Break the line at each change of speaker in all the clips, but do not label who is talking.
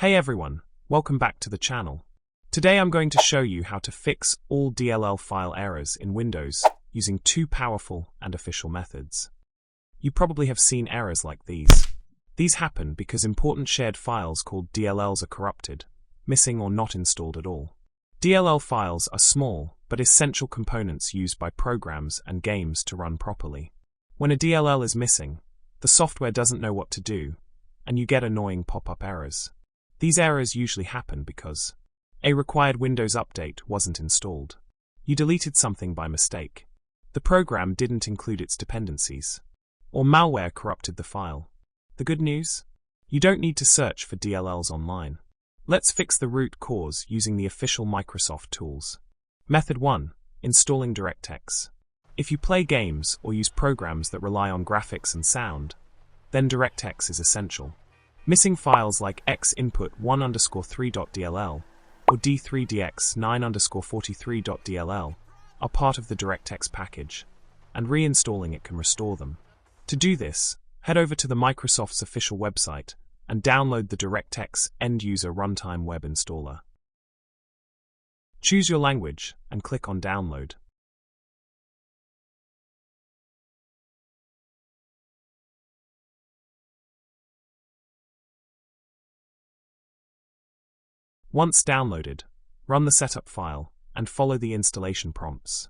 Hey everyone, welcome back to the channel. Today I'm going to show you how to fix all DLL file errors in Windows using two powerful and official methods. You probably have seen errors like these. These happen because important shared files called DLLs are corrupted, missing or not installed at all. DLL files are small but essential components used by programs and games to run properly. When a DLL is missing, the software doesn't know what to do, and you get annoying pop-up errors. These errors usually happen because a required Windows update wasn't installed. You deleted something by mistake. The program didn't include its dependencies. Or malware corrupted the file. The good news? You don't need to search for DLLs online. Let's fix the root cause using the official Microsoft tools. Method 1. Installing DirectX. If you play games or use programs that rely on graphics and sound, then DirectX is essential. Missing files like xinput1_3.dll or d3dx9_43.dll are part of the DirectX package, and reinstalling it can restore them. To do this, head over to the Microsoft's official website and download the DirectX End-User Runtime Web Installer. Choose your language and click on Download. Once downloaded, run the setup file and follow the installation prompts.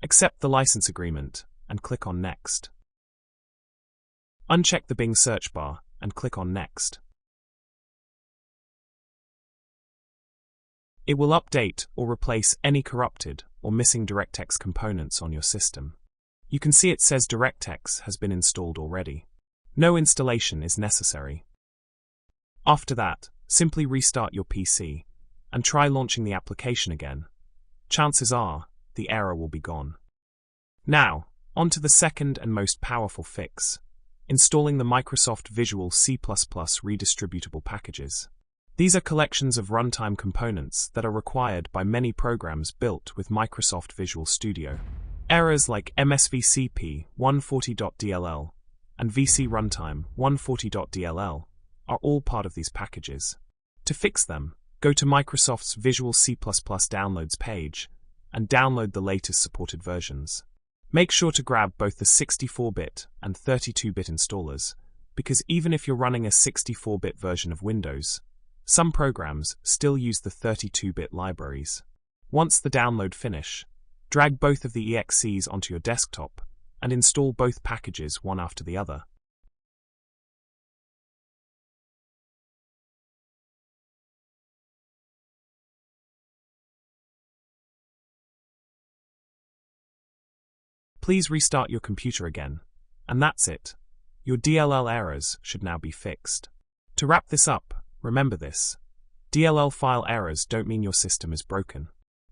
Accept the license agreement and click on Next. Uncheck the Bing search bar and click on Next. It will update or replace any corrupted or missing DirectX components on your system. You can see it says DirectX has been installed already. No installation is necessary. After that, simply restart your PC and try launching the application again. Chances are, the error will be gone. Now, on to the second and most powerful fix, installing the Microsoft Visual C++ redistributable packages. These are collections of runtime components that are required by many programs built with Microsoft Visual Studio. Errors like MSVCP140.dll and VC Runtime 140.dll are all part of these packages. To fix them, go to Microsoft's Visual C++ Downloads page and download the latest supported versions. Make sure to grab both the 64-bit and 32-bit installers, because even if you're running a 64-bit version of Windows, some programs still use the 32-bit libraries. Once the download finish, drag both of the EXEs onto your desktop and install both packages one after the other. Please restart your computer again, and that's it. Your DLL errors should now be fixed. To wrap this up, remember this. DLL file errors don't mean your system is broken.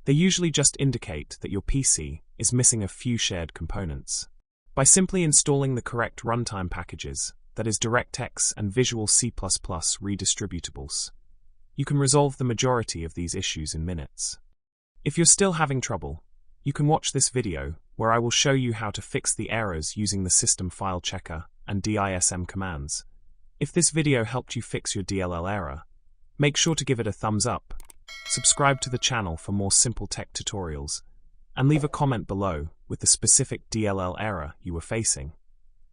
They usually just indicate that your PC is missing a few shared components. By simply installing the correct runtime packages, that is DirectX and Visual C++ redistributables, you can resolve the majority of these issues in minutes. If you're still having trouble, you can watch this video where I will show you how to fix the errors using the System File Checker and DISM commands. If this video helped you fix your DLL error, make sure to give it a thumbs up, subscribe to the channel for more simple tech tutorials, and leave a comment below with the specific DLL error you were facing.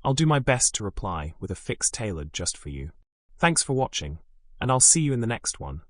I'll do my best to reply with a fix tailored just for you. Thanks for watching, and I'll see you in the next one.